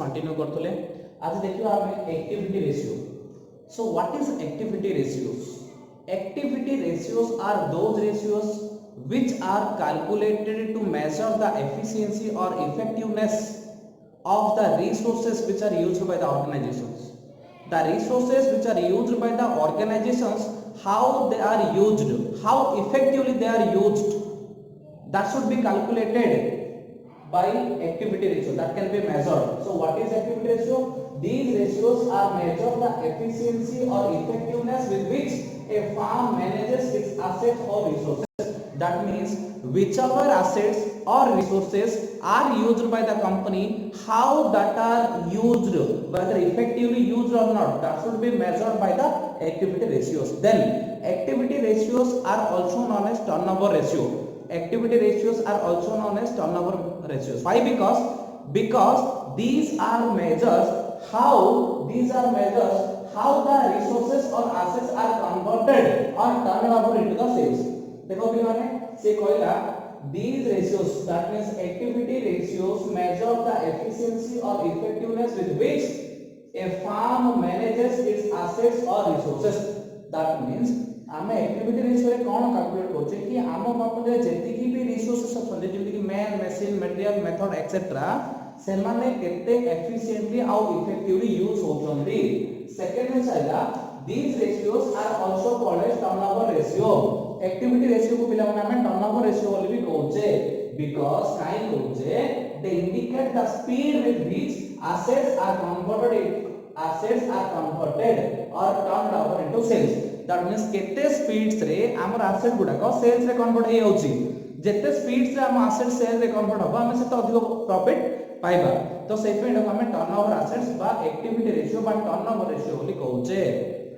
Continue करथले आज देखियो हमें activity ratio so what is activity ratios activity ratios are those ratios which are calculated to measure the efficiency or effectiveness of the resources which are used by the organizations the resources which are used by the organizations how they are used how effectively they are used that should be calculated by activity ratio that can be measured. So what is activity ratio? These ratios are measure the efficiency or effectiveness with which a firm manages its assets or resources. That means whichever assets or resources are used by the company, how that are used, whether effectively used or not, that should be measured by the activity ratios. Then activity ratios are also known as turnover ratio. Activity ratios are also known as turnover ratios. Why? Because these are measures how the resources or assets are converted or turned over into the sales. देखो भी माने से कहला these ratios that means activity ratios measure the efficiency or effectiveness with which a firm manages its assets or resources. That means आमे activity ratio रे कोन calculate करछे कि आमो पापरे जेतिकी भी रिसोर्सेस अछन जेमिति कि man machine material method etcetera से माने केते efficiently आउ इफेक्टिवली यूज होचंदी सेकंड में चाइला these ratios are also called as turnover ratio activity ratio को पिला माने हमें टर्नओवर रेशियो बोली भी कहउछे बिकॉज़ काई कहउछे they indicate the speed with which assets are converted or turned over into sales. That means केते स्पीड्स रे हमर एसेट गुडा को सेल्स रे कन्वर्ट हे होची जेते स्पीड्स रे हम एसेट सेल रे कन्वर्ट होबा हम सेते अधिक प्रॉफिट पाइबा तो सेहि पे हम टर्नओवर एसेट्स बा एक्टिविटी रेशियो बा टर्नओवर रेशियो बोली कहउचे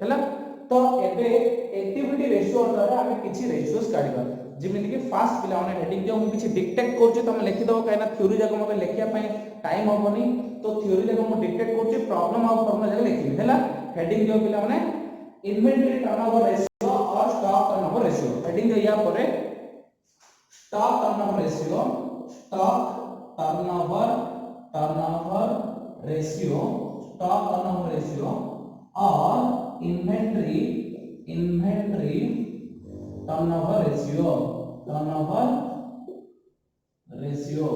हैला तो एबे एक्टिविटी रेशियो द्वारा हम किछि रेशियोस काढिबा जेमिति कि फास्ट पिला माने हेडिंग जो हम किछि डिक्टेट करछि तमे लिखि दबो काइना थ्योरी जाको मते लिखिया पय टाइम होबनी तो थ्योरी जाको हम डिक्टेट करछि प्रॉब्लम आ फॉर्मूला जाको लिखिबी हैला हेडिंग जो पिला माने इन्वेंटरी टर्नओवर रेशियो और स्टॉक टर्नओवर रेशियो हेडिंग जो या परे स्टॉक टर्नओवर रेशियो और inventory turnover ratio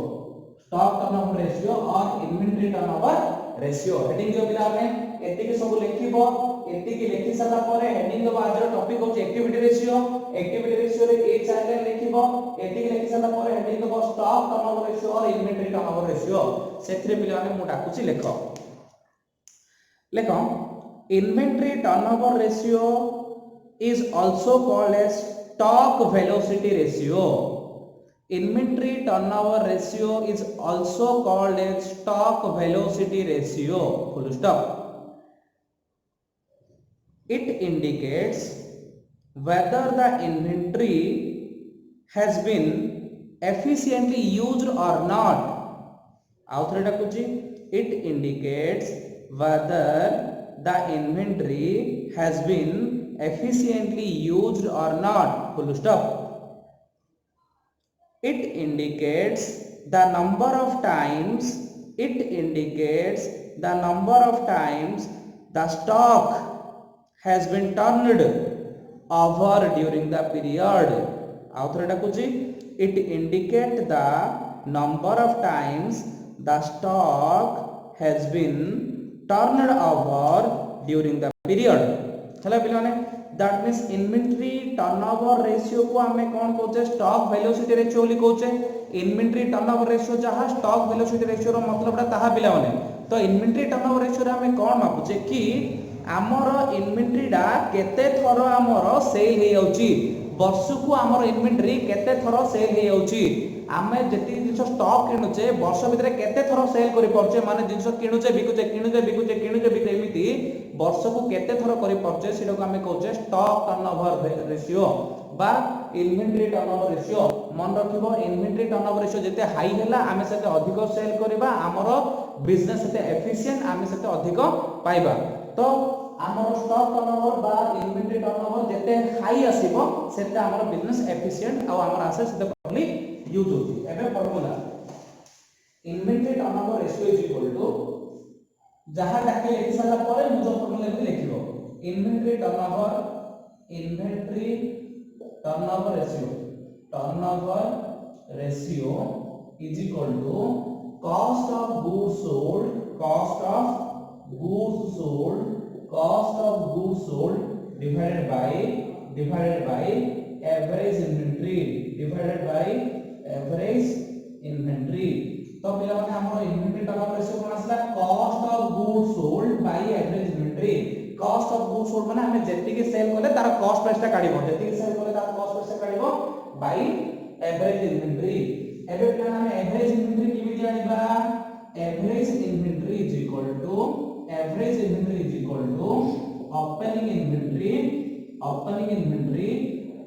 stock turnover ratio और इन्वेंटरी टर्नओवर रेशियो हेडिंग जो पिला में एतिके सब लिखिबो एतिके लिखि सला परे हेडिंग जो आजर टॉपिक होचे एक्टिविटी रेशियो रे ए चार्ट लिखिबो एतिके लिखि सला परे हेडिंग जो स्टॉक टर्नओवर रेशियो और इन्वेंटरी टर्नओवर रेशियो सेथरे पिला ने मु डाकुची लेखो inventory turnover ratio is also called as stock velocity ratio. Inventory turnover ratio is also called as stock velocity ratio. Full stop. It indicates whether the inventory has been efficiently used or not. It indicates whether the inventory has been efficiently used or not. Full stop. It indicates the number of times the stock has been turned over during the period. It indicates the number of times the stock has been turned over during the period. चला पिलाने that means inventory turnover ratio को हमें कोन कहउचे stock velocity ratio बोली कहउचे inventory turnover ratio जहां stock velocity ratio रो मतलबटा ताहा पिलाने तो inventory turnover ratio रे हमें कोन मापुचे कि हमर इन्वेंटरी डा केते थरो हमर सेल हे जाउची वर्ष को हमर इन्वेंटरी केते थरो सेल हे जाउची आमे जति जिंस स्टॉक किनुचे वर्ष भितरे केते थरो सेल करि परचे माने जिंस किनुचे बिकुचे एमिति वर्ष को केते थरो करि परचे सेटा को हमें कहउचे स्टॉक टर्नओवर रेशियो बा इन्वेंटरी टर्नओवर रेशियो मन रखिबो इन्वेंटरी टर्नओवर रेशियो जते हाई हैला आमे सेते अधिक सेल करबा हमर बिजनेस सेते एफिशिएंट आमे सेते अधिक पाइबा तो हमर स्टॉक टर्नओवर बा इन्वेंटरी टर्नओवर जते हाई आसीबो सेते हमर बिजनेस एफिशिएंट आ हमर एसेट सेते प्रॉपर्ली यूज होती एबे formula inventory turnover ratio is equal to जहां डाके लिखि सारा पर मु जो फॉर्मूला भी लिखिबो inventory turnover ratio is equal to cost of goods sold cost of goods sold divided by average inventory तो पिला माने हमर इन्वेंटरी टर्नओवर रेशियो कोन आसला cost of goods sold by average inventory cost of goods sold माने हमें जेति के cell करले तार कॉस्ट प्राइस ता काढिबो जेति के सेल करले तार कॉस्ट प्राइस ता काढिबो by average inventory एबे पिला हमें एवरेज इन्वेंटरी केमि जानिबा average inventory is equal to opening inventory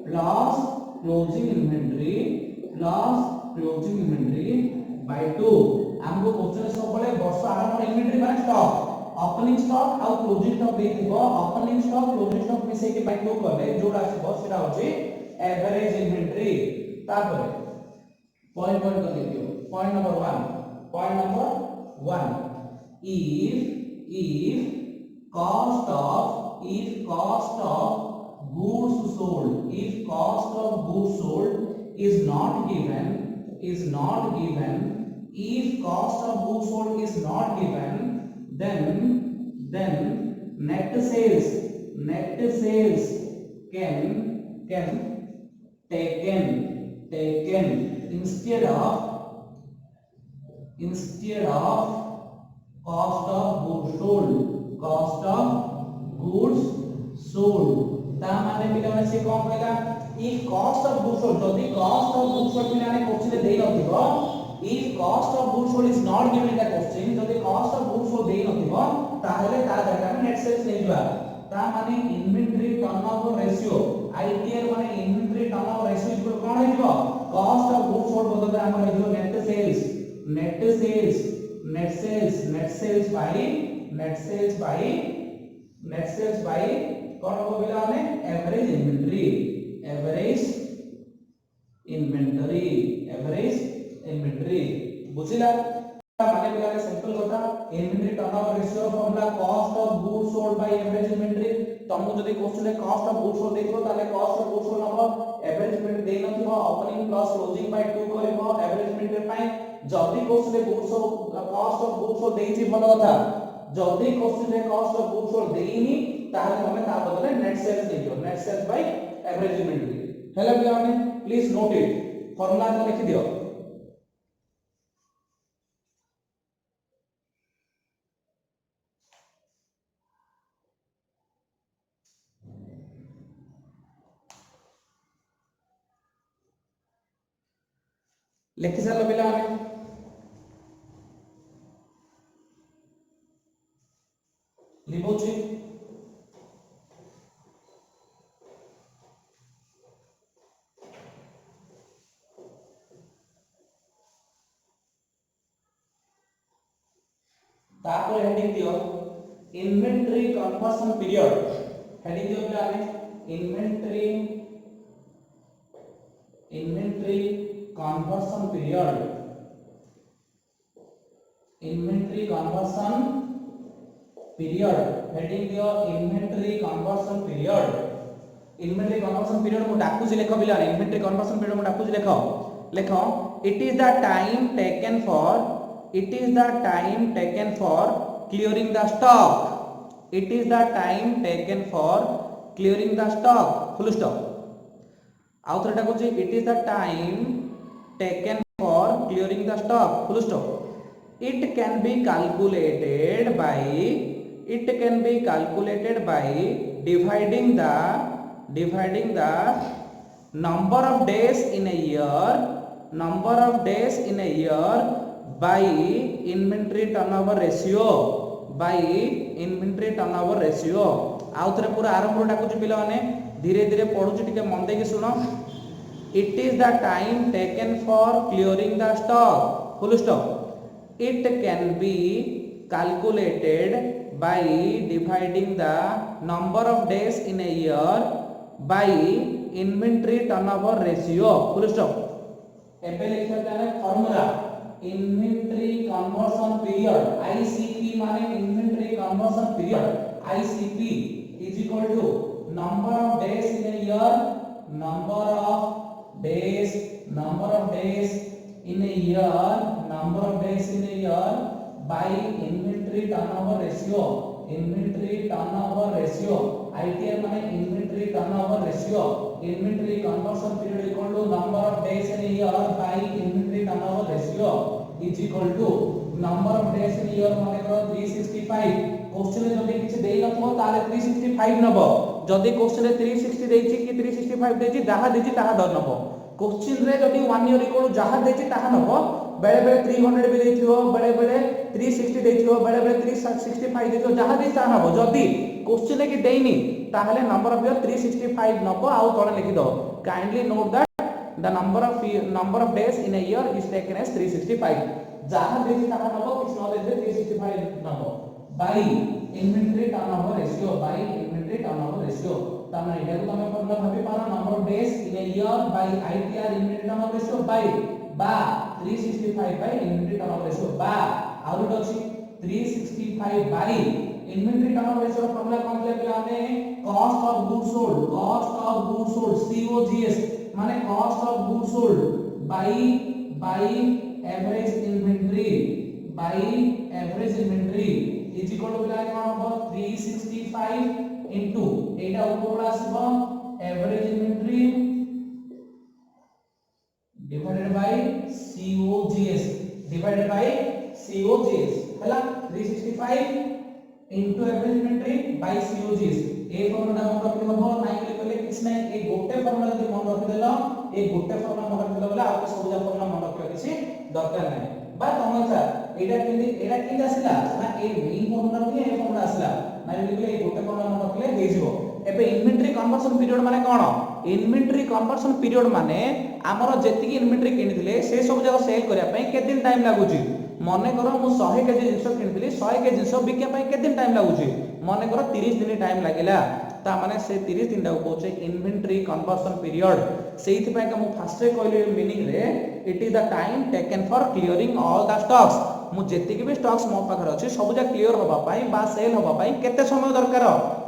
plus closing inventory by 2 हमको क्वेश्चन सब बळे वर्ष आरंभ इन्वेंटरी माने स्टॉक ओपनिंग स्टॉक आ क्लोजिंग स्टॉक देथिबो ओपनिंग स्टॉक क्लोजिंग स्टॉक मिसे के by 2 करले जोडा आसीबो सेटा होची एवरेज इन्वेंटरी तापर पॉइंट कर दियो point number 1 if cost of goods sold is not given if cost of goods sold is not given then net sales can taken instead of cost of goods sold ता माने पिलाने से कोन कहला if cost of goods sold जदी cost of goods sold पिलाने question देई नथिबो if cost of goods sold is not given in the question जदी cost of goods sold देई नथिबो ताहले ता जगह में net sales नै जबा ता माने इन्वेंटरी टर्नओवर रेशियो आईटीआर माने इन्वेंटरी टर्नओवर रेशियो इक्वल कोन हेजबो cost of goods sold बदले हमर हेजबो net sales by कौन हो बिला ने एवरेज इन्वेंटरी बुझिला माने बिला ने सिंपल कथा inventory turnover ratio formula cost of goods sold by average inventory तमु जदी क्वेश्चन ले कॉस्ट ऑफ गुड्स सोल्ड देखबो ताले cost of goods sold number average inventory देई नथिबो ओपनिंग प्लस क्लोजिंग बाय 2 करबो एवरेज इन्वेंटरी पाई जदी क्वेश्चन ले goods cost of goods sold देइछि भलो कथा जदी क्वेश्चन ले कॉस्ट ऑफ गुड्स सोल्ड देइनी ताहले हमें ता बदले नेट सेल्स देइयो net sales by average inventory hello पिलाने प्लीज नोट इट फार्मूला तो लिख दियो लिखि साल पिलाने लिखोछि तापर हेडिंग दियो इन्वेंटरी कन्वर्जन पीरियड हेडिंग दियो पिलाने इन्वेंटरी कन्वर्जन पीरियड हेडिंग दियो इन्वेंटरी कन्वर्जन पीरियड मु डाकुछि लेखो पिलाने इन्वेंटरी कन्वर्जन पीरियड मु डाकुछि लेखो it is the time taken for clearing the stock full stop आउट रेटा कोछि it is the time taken for clearing the stock full stop it can be calculated by dividing the number of days in a year by inventory turnover ratio आउ थरे पूरा आरंभ डाकुची पिला माने धीरे धीरे पढुची टिके मन देके सुनो it is the time taken for clearing the stock full stop it can be calculated by dividing the number of days in a year by inventory turnover ratio full stop एबे लिखा जाने फार्मूला इन्वेंटरी कन्वर्जन पीरियड आईसीपी माने inventory conversion period ICP is equal to number of days in a year number of days in a year number of days in a year by inventory turnover ratio ITR माने inventory turnover ratio inventory conversion period equal to number of days in a year by inventory turnover ratio is equal to number of days in a year माने करो 365 question में जदी किछ देई नथो ताले 365 नबो जदी क्वेश्चन रे 360 देइछि कि 365 देइछि जहा देइछि ताहा दर नबो क्वेश्चन रे जदी 1 ईयर इक्वल जहा देइछि ताहा नबो बेले बेले 300 भी देइथियो बेले बेले 360 देइथियो बेले बेले 365 देइथियो जहा देइछि ताहा नबो जदी क्वेश्चन रे कि देइनी ताहले नंबर ऑफ ईयर 365 नबो आउ तळे लिखि दो kindly note that the number of days in a year is taken as 365 जहा देइछि ताहा नबो किछ न देइछि 365 नबो बाय इन्वेंटरी टर्नओवर रेशियो तने एटा को तमे फॉर्मूला भाबी पारा number of days in a year by ITR inventory turnover ratio by बा 365 बाय इन्वेंटरी टर्नओवर रेशियो बा आउर अछि 365 by inventory turnover ratio formula कोन ले पिलाने cost of goods sold COGS माने cost of goods sold by average inventory is equal to पिलाने कोन हो 365 इनटू एटा ऊपर आसीबो average inventory divided by COGS हला 365 into average inventory by COGS a formula मन रखि हबो नाइ लिखले किछ नै ए गोटे फॉर्मूला जदि मन रखि देलो ए गोटे फॉर्मूला मन रखि देलो बोले आ सब फॉर्मूला मन रखियो किछि दरकार नै बा तमे सर एटा किंदी आसिला ना ए मेन फॉर्मूला रे ए फॉर्मूला आसिला नाइ लिखले ए गोटे फॉर्मूला मन रखले हे जिवो एबे इन्वेंटरी कन्वर्जन पीरियड माने कोन इन्वेंटरी कन्वर्जन पीरियड माने हमर जेति इन्वेंटरी किनिथिले से सब जगह सेल करिया पई के दिन टाइम लागुची मने करो मु 100 केजी जिंस किनिथिली 100 केजी जिंस बिकिया पई के दिन टाइम लागुची मने करो 30 दिन टाइम लागिला ता माने से 30 दिन दा कहउचे इन्वेंटरी कन्वर्जन पीरियड सेइथि पई का मु फास्ट रे कहले मीनिंग रे it is the time taken for clearing all the stocks मु जेति के भी स्टॉक्स मो पाखर अछि सब जा क्लियर होबा पई बा सेल होबा पई केते समय दरकार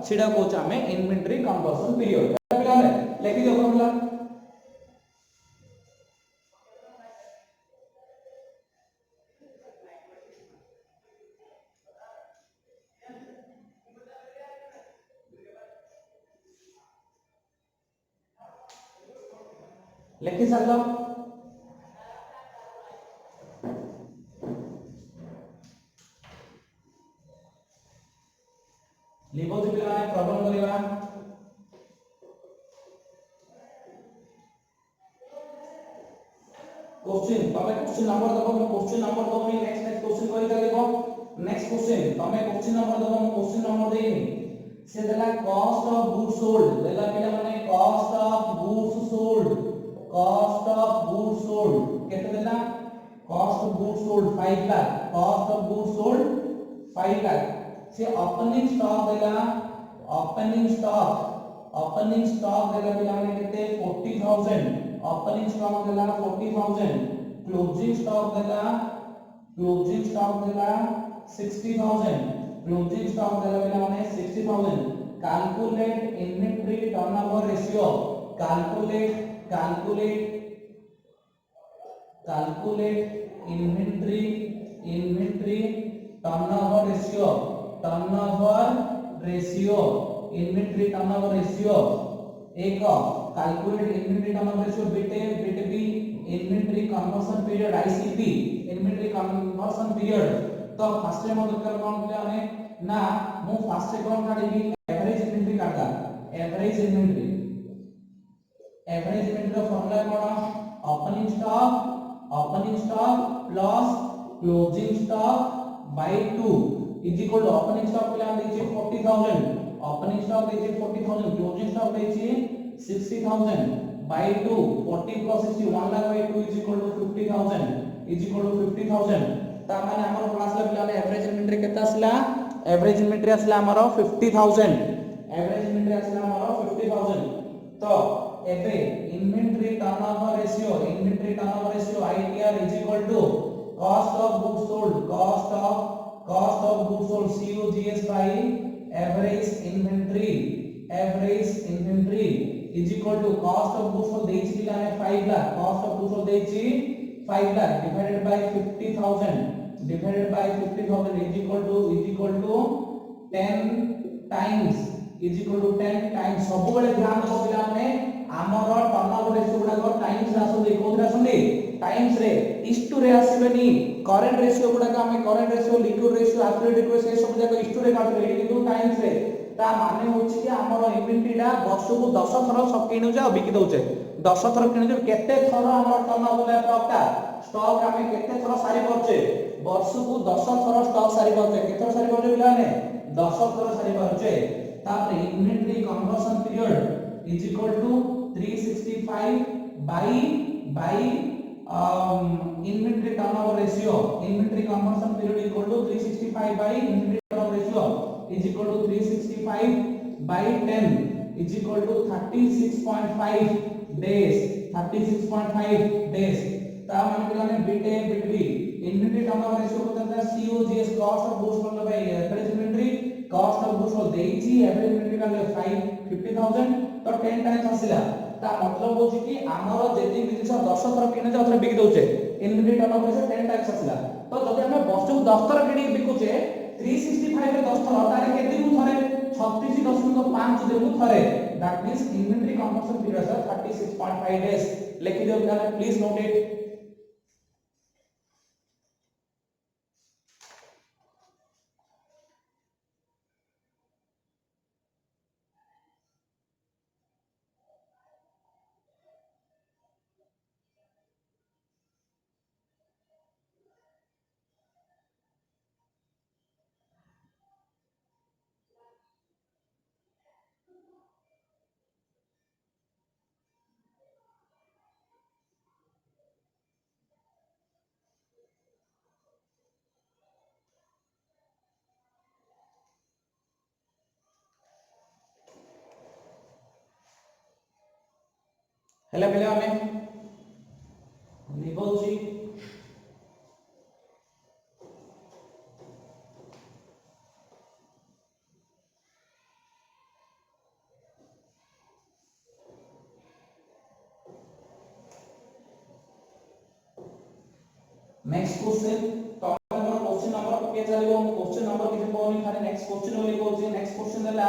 सिडा कहउचे हमें इन्वेंटरी कन्वर्जन पीरियड पिलाने लेखि दो फॉर्मूला लेखि सारलो लिबो जे पिलाने प्रॉब्लम करिवा क्वेश्चन तमे क्वेश्चन नंबर दबो क्वेश्चन नंबर दबो नेक्स्ट क्वेश्चन करि चलिबो नेक्स्ट क्वेश्चन तमे क्वेश्चन नंबर दबो क्वेश्चन नंबर देइनी से देला कॉस्ट ऑफ गुड्स सोल्ड देला पिला माने कॉस्ट ऑफ गुड्स सोल्ड केते देला cost of goods sold 5 lakh cost of goods sold 5 lakh से ओपनिंग स्टॉक देला ओपनिंग स्टॉक देला पिला माने केते 40000 ओपनिंग स्टॉक देला 40000 क्लोजिंग स्टॉक देला 60000 क्लोजिंग स्टॉक देला पिला माने 60000 calculate inventory turnover ratio calculate inventory turnover ratio inventory turnover ratio एक calculate inventory turnover ratio bit B inventory conversion period ICP inventory conversion period तो फर्स्ट टाइम दरकार कोन पिलाने ना मु फर्स्ट कोन काढिबी एवरेज इन्वेंटरी काढा एवरेज इन्वेंटरी रो फॉर्मूला कोन opening stock plus closing stock by 2 is equal to opening stock पिला देछि 40000 ओपनिंग स्टॉक देछि 40000 क्लोजिंग स्टॉक देछि 60000 बाय 2 40 plus 60 1 लाख बाय 2 इज इक्वल टू 50000 ता माने हमर क्लास ले पिला एवरेज इन्वेंटरी केता आसला एवरेज इन्वेंटरी आसला हमर 50000 तो एबे inventory turnover ratio ITR is equal to cost of goods sold cost of goods sold COGS by average inventory is equal to cost of goods sold देछि कि हमें 5 lakh cost of goods sold देछि 5 lakh divided by 50,000 is equal to 10 times सब बेले ध्यान दो पिला माने हमर टर्नओवर रेशियो गुडा को टाइम्स आसो दे कोन आसंदी टाइम्स रे इष्टु रे आसीबेनी करंट रेशियो गुडा का हमें current ratio liquid ratio absolute liquid से सब जाक इष्टु रे काटले किंतु टाइम्स रे ता माने होछि कि हमर इन्वेंटरीडा वर्ष को 10 थर सब किनु जा बिकि दउचे 10 थर किनु जे केते थर हमर टर्नओवर स्टॉक हमें केते थर सारी परचे वर्ष को 10 थर स्टॉक सारी परचे केते थर सारी परचे बिला ने 10 थर सारी परचे तापर inventory conversion period is equal to 365 by inventory turnover ratio inventory conversion period is equal to 365 by inventory turnover ratio is equal to 365 by 10 is equal to 36.5 days ता मान के लाने bit A bit B inventory turnover ratio को तथा COGS cost of goods sold by average inventory cost of goods sold देछि average inventory का 50,000 तो 10 times आसिला ता मतलब होछि कि हमर जेति जिनिस 10 थर किने जे अथरा बिक दउचे इन्वेंटरी टर्नओवर रेशियो 10 टाइम्स आसिला तो जदि हम वस्तु 10 थर किने बिकुचे 365 रे 10 थर तारे केते दिन थरे 36.5 दिन थरे that means inventory conversion period 36.5 days लिखि दियो गाना प्लीज नोट इट हेला बेले हमें लिखौछि नेक्स्ट क्वेश्चन तो हमर क्वेश्चन नंबर के चलिबो क्वेश्चन नंबर किछ कोनी खाली नेक्स्ट क्वेश्चन ओली कहउछि नेक्स्ट क्वेश्चन देला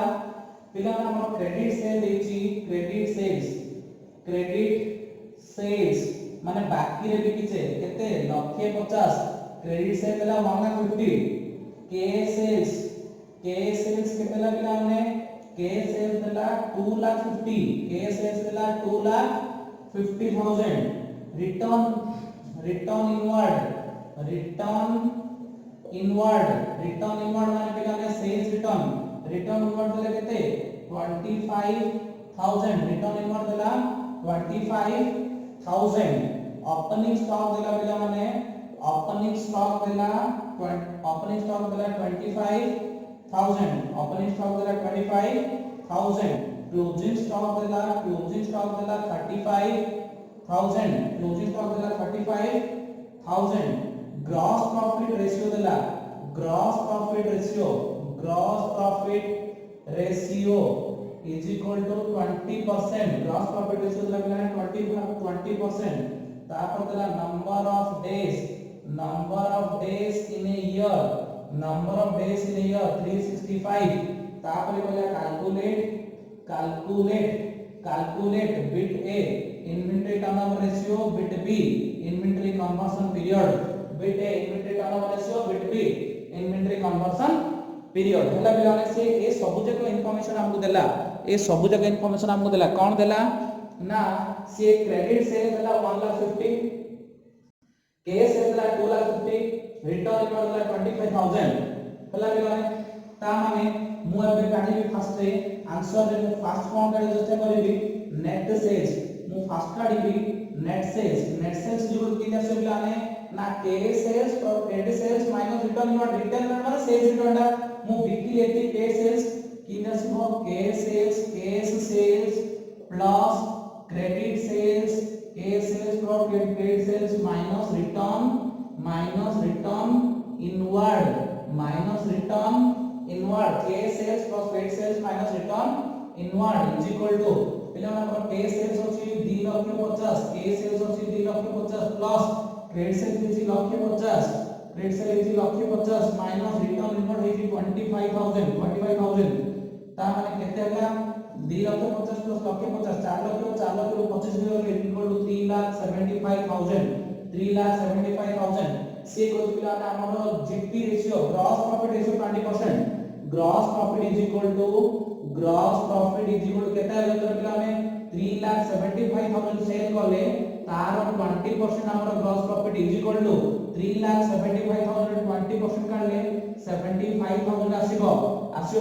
पिला हमर क्रेडिट सेल देछि क्रेडिट सेल्स माने बाकी रे बिकिचे केते 150 क्रेडिट सेल देला 150 के सेल्स केते लागला हमने के सेल्स देला 250 के सेल्स देला 2,50,000 रिटर्न इनवर्ड माने पिला ने सेल्स रिटर्न इनवर्ड देले केते 25,000 रिटर्न इनवर्ड देला 25,000 ओपनिंग स्टॉक देला पिला माने ओपनिंग स्टॉक देला 25,000 ओपनिंग स्टॉक देला 25,000 क्लोजिंग स्टॉक देला 35,000 क्लोजिंग स्टॉक देला 35,000 ग्रॉस प्रॉफिट रेशियो देला gross profit ratio is equal to 20% gross profit ratio देला 20% तापर देला number of days in a year 365 तापर बोला calculate bit A inventory turnover ratio bit B inventory conversion period bit A inventory turnover ratio bit B inventory conversion period होला बिलाने से ए सब जगह information हमको देला ए सब जगह इंफॉर्मेशन हमको देला कौन देला ना से क्रेडिट सेल देला 1,50,000 के सेल देला 2,50,000 रिटर्न देला 25,000 होला बिलाने ता माने मु एबे काढिबी फास्ट रे आंसर रे मु फास्ट कोन काढि चेष्टा करबी नेट सेल्स मु फास्ट काढिबी नेट सेल्स जीरो किने से बिलाने ना के सेल्स और क्रेडिट सेल्स माइनस रिटर्न माने सेल्स रिटर्न दा मु बिक्री एति के सेल्स किने से हो के सेल्स प्लस क्रेडिट सेल्स के sales plus credit sales minus return minus return inward, K sales plus paid sales minus return inward is equal to पिला हमर K sales अछि 2 लाख 50, K sales अछि 2 लाख 50 plus paid sales अछि lakh 50, paid sales अछि lakh 50 minus return inward अछि 25000 ता माने केते होला 2 लाख 50 plus लाख 50 4 लाख 25 गले इक्वल टू 3,75,000 3,75,000 से को पिला हमर GP ratio gross profit ratio 20%, gross profit is equal to केता है तो पिला में 3,75,000 सेल करले तार 20% हमर gross profit is equal to 3,75,000 20% काढले 75,000 आसीबो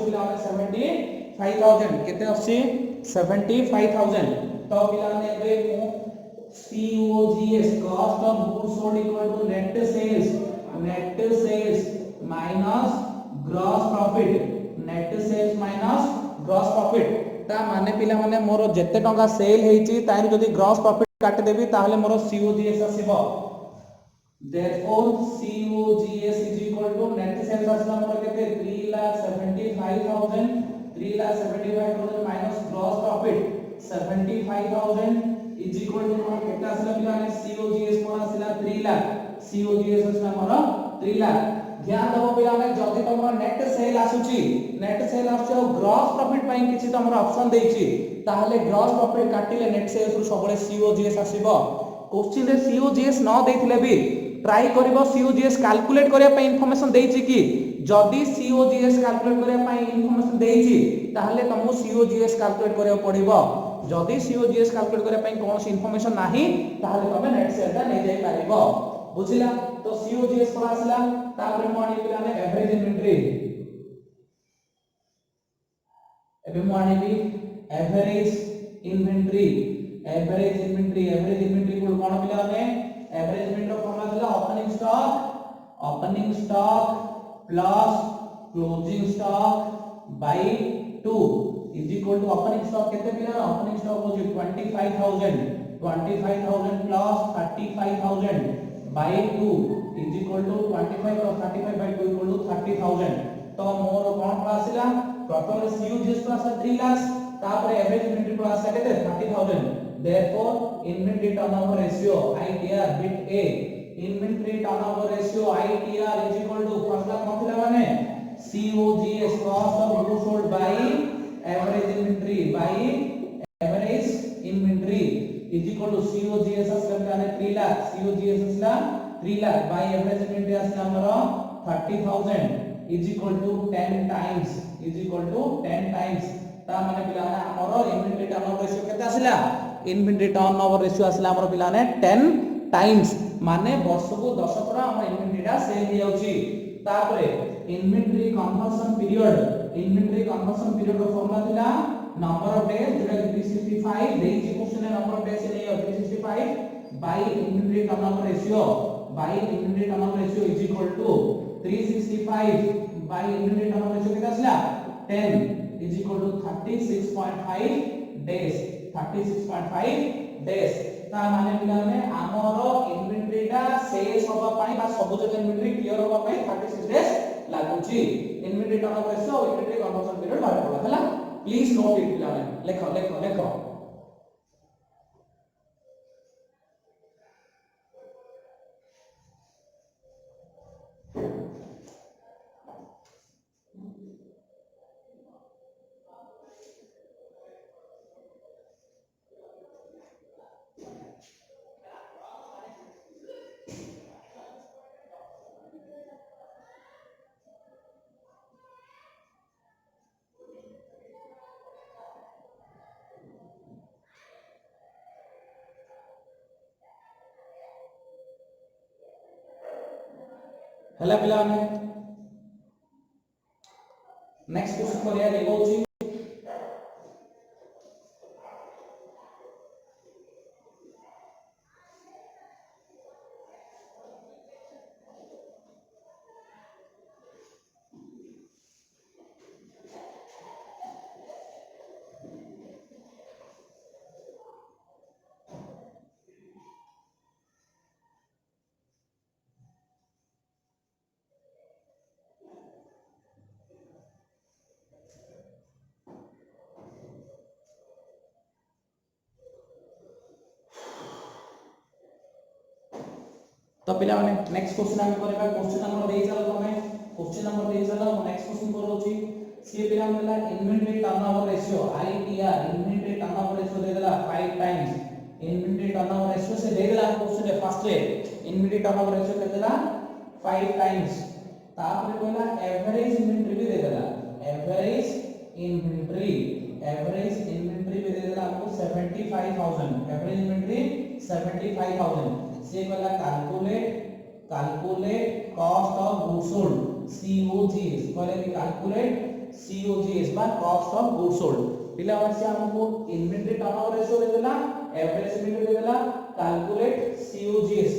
पिला में 75,000 केते आसी 75,000 तो पिला ने एबे COGS cost of goods sold equal to net sales minus gross profit, net sales minus gross profit ता माने पिला माने मोर जत्ते टंका सेल हेची ताइर जदी ग्रॉस प्रॉफिट काट देबी ताहले मोर COGS आसीबो therefore COGS is equal to net sales आसला मोर केते 3,75,000 minus gross profit 75,000 is equal to मोर केते आसला पिला ने COGS मोर आसला 3 लाख COGS आसला मोर 3 लाख ध्यान दबो पिला ने जदी तमरो नेट सेल आसुची नेट सेल आसो ग्रॉस प्रॉफिट पई किछि तमरो ऑप्शन देछि ताहले ग्रॉस प्रॉफिट काटिले नेट सेल्स रु सबले COGS आसीबो क्वेश्चन रे COGS न देथिले भी ट्राई करिवो COGS कैलकुलेट करिया पई इंफॉर्मेशन देछि कि जदी COGS कैलकुलेट करिया पई इंफॉर्मेशन देछि ताहले तमको COGS कैलकुलेट करिया पड़िबो जदी COGS कैलकुलेट करिया पई कोनोसी इंफॉर्मेशन नाही ताहले तमे नेट सेल ता नै जाई पारिबो बुझिला तो COGS पर आसला तापर मोनी पिला ने एवरेज इन्वेंटरी एबे मोनी भी एवरेज इन्वेंटरी को कोन पिला ने एवरेज इन्वेंटरी फॉर्मूला दिला opening stock plus closing stock by 2 is equal to opening stock केते पिला ओपनिंग स्टॉक हो 25,000 plus 35,000 by 2 is equal to 25 plus 35 by 2 equal to 30,000 तो मोर कोन पड़ा आसिला प्रथम COGS पर आसा 3 लाख तापर एवरेज इन्वेंटरी पर आसा केते 30,000 therefore inventory turnover ratio ITR bit A inventory turnover ratio ITR is equal to first ला कोन माने COGS cost of goods sold by average inventory is equal to COGS असला 3 लाख COGS असला 3 लाख by average inventory असला हमरो 30,000 is equal to 10 times ता माने पिला ने हमरो इन्वेंटरी टर्नओवर रेशियो केते आसला इन्वेंटरी टर्नओवर रेशियो आसला हमरो पिला ने 10 टाइम्स माने वर्ष को 10 थरा हम इन्वेंटरी दा सेल हो जाउची तापरे इन्वेंटरी कन्वर्जन पीरियड रो फॉर्मूला दिला नंबर ऑफ डेज जेटा 365 देइची क्वेश्चन नंबर ऑफ डेज नै 365 by inventory turnover ratio is equal to 365 by inventory turnover ratio केते आसला 10 is equal to 36.5 days ता माने पिला ने हमरो इन्वेंटरी दा सेल्स होबा पई बा सब जगह इन्वेंटरी क्लियर होबा पई 36 डेज लागुची inventory turnover ratio inventory conversion period बारे पड़ा हला प्लीज नोट इट पिला ने लेखो हला पिला ने नेक्स्ट क्वेश्चन करिया देखौची तो पिला माने नेक्स्ट क्वेश्चन हम करबा क्वेश्चन नंबर देई चलो तमे क्वेश्चन नंबर देई चलो नेक्स्ट क्वेश्चन करोची सी पिला मिला inventory turnover ratio ITR inventory turnover ratio दे देला 5 टाइम्स इन्वेंटरी टर्नओवर रेशियो से दे देला क्वेश्चन रे first ray inventory turnover ratio दे देला 5 टाइम्स तापर कहला एवरेज इन्वेंटरी भी दे देला एवरेज इन्वेंटरी भी दे देला हमको 75000 एवरेज इन्वेंटरी 75000 से कहला calculate cost of goods sold COGS कहले कि कैलकुलेट COGS बा कॉस्ट ऑफ गुड्स सोल्ड पिला से हमको इन्वेंटरी टर्नओवर रेशियो दे देला एवरेज इन्वेंटरी दे देला कैलकुलेट COGS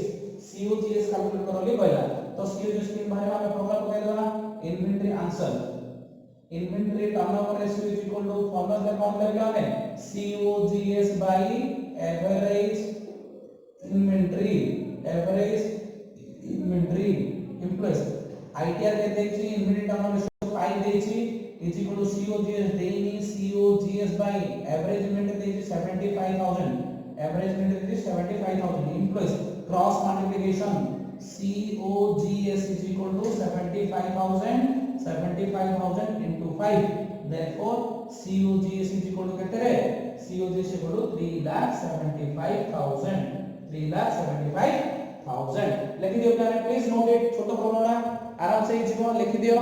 कैलकुलेट करली कहला तो COGS के बारे में फॉर्मूला पकाई देला inventory answer inventory turnover ratio is equal to formula से फॉर्म करके हमें COGS by average inventory impress ITR के देखी इन्वेंटरी टर्नओवर रेशियो 5 देची इज इक्वल टू COGS देनी COGS बाय एवरेज इन्वेंटरी देची 75000 एवरेज इन्वेंटरी देची 75000 impress cross multiplication COGS is equal to 75,000 into 5 therefore COGS is equal to कितने रे COGS is equal to 3,75,000 लिख दियो प्लान प्लीज नोट इट छोटा problem आराम से जीवन लिख दियो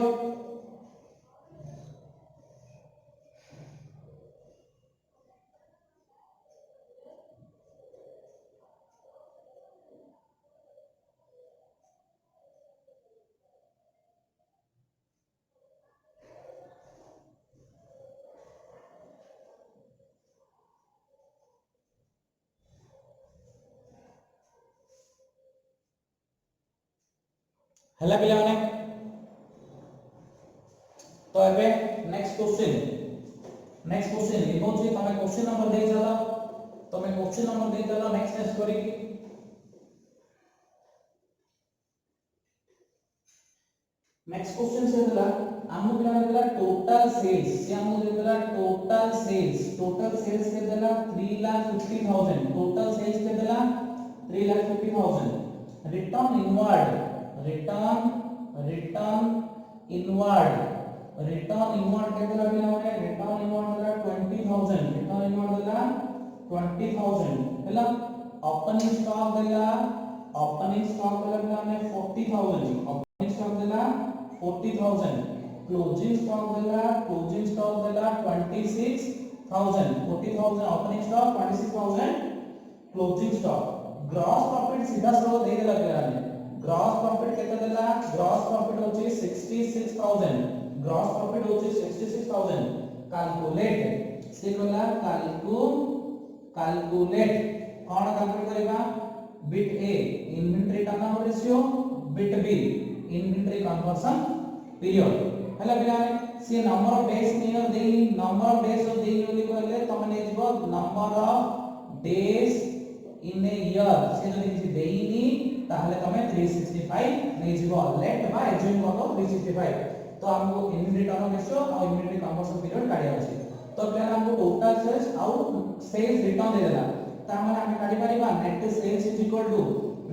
हला पिला माने तो एबे नेक्स्ट क्वेश्चन ये होची तमे क्वेश्चन नंबर दे चला नेक्स्ट टेस्ट करी नेक्स्ट क्वेश्चन से देला हमु पिला देला टोटल सेल्स से हमु देला टोटल सेल्स के देला 3,50,000 टोटल सेल्स के देला 3,50,000 रिटर्न इनवर्ड के देला पिला माने रिटर्न इनवर्ड देला 20,000 हैला ओपनिंग स्टॉक देला पिला माने 40,000 ओपनिंग स्टॉक देला 40,000 क्लोजिंग स्टॉक देला 26,000 40,000 opening stock 26,000 closing stock gross profit सीधा सरल दे देला पिला ने ग्रॉस प्रॉफिट केते देला ग्रॉस प्रॉफिट होची 66,000 कैलकुलेट से कहला कैलकुलेट कोन कैलकुलेट करबा bit A inventory turnover ratio bit B inventory conversion period हला बिना से नंबर ऑफ डेज नियर देई नंबर ऑफ डेज बोली कहले तमे नै जीवो number of days in a year से जदी देईनी ताहले तमे 365 नै जीवो लेट बा एज्यूम करो 365 तो हमको इन्वेंटरी टर्नओवर रेशियो और इन्वेंटरी कन्वर्जन पीरियड काढिया अछि तो पहले हमको टोटल सेल्स और सेल्स रिटर्न दे देला त हम काढी परिबा net sales is equal to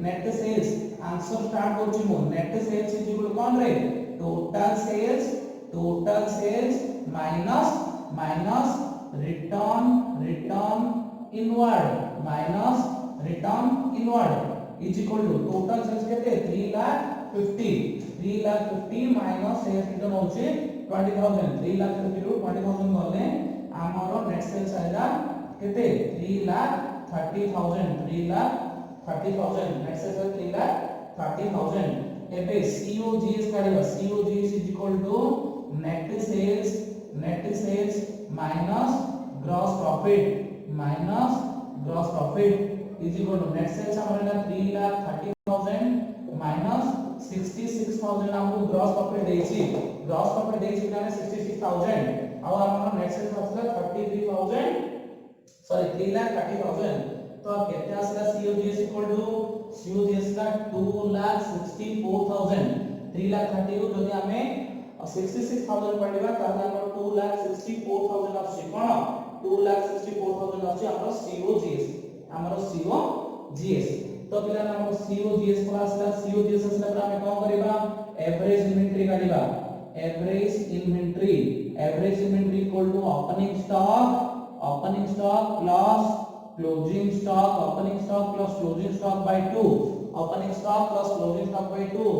net sales answer start होची मो नेट सेल्स इज इक्वल कोन रे total sales minus return inward is equal to total sales केते 3,50 माइनस सेल्स रिटर्न होची 20,000 3,50 टू 20,000 गले हमरो नेट सेल्स आइला केते 3,30,000 नेट सेल्स 3,30,000 एबे COGS काढिबा COGS is equal to net sales minus gross profit is equal to net sales हमरा 3,30,000 minus 66,000 हमको gross profit देछि माने 66,000 और हमरा नेट सेल्स आसला 3,30,000 तो केते आसला COGS इक्वल टू COGS का 2,64,000 3,30,000 जदि हमें 66,000 पडिबा ताले हमर 2,64,000 आसी कोन 2,64,000 आसी हमर COGS तो पिला ना हमको COGS क्लास ला COGS असला पर हमें कौन करिबा एवरेज इन्वेंटरी काढिबा average inventory equal to opening stock plus closing stock opening stock plus closing stock by 2 opening stock plus closing stock by 2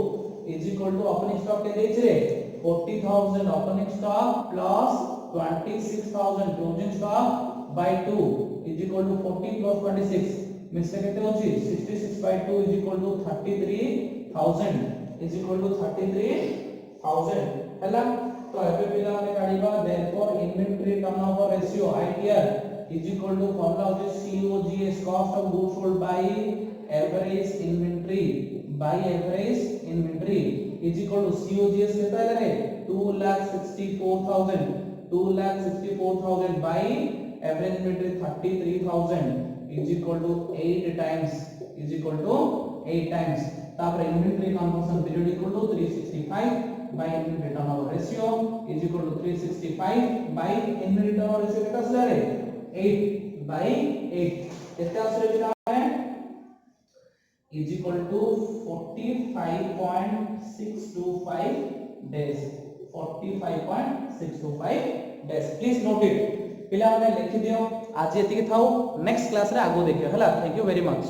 is equal to opening stock के देछ रे 40000 opening stock plus 26000 closing stock by 2 is equal to 40 plus 26 means केते होची 66 by 2 is equal to 33000 is equal to 33000 हला तो एबे पिला ने काढिबा therefore inventory turnover ratio ITR is equal to formula होची COGS cost of goods sold by average inventory is equal to COGS कितना है रे 2,64,000 by average inventory 33,000 is equal to 8 times तापर inventory conversion period equal to 365 by inventory turnover ratio is equal to 365 by inventory turnover ratio कितना आसला रे 8 bye 8 कितना आसले पिला है is equal to 45.625 days 45.625 days please note it पिला माने लिखि दियो आज एति थाउ नेक्स्ट क्लास रे आगो देखियो हला थैंक यू वेरी मच।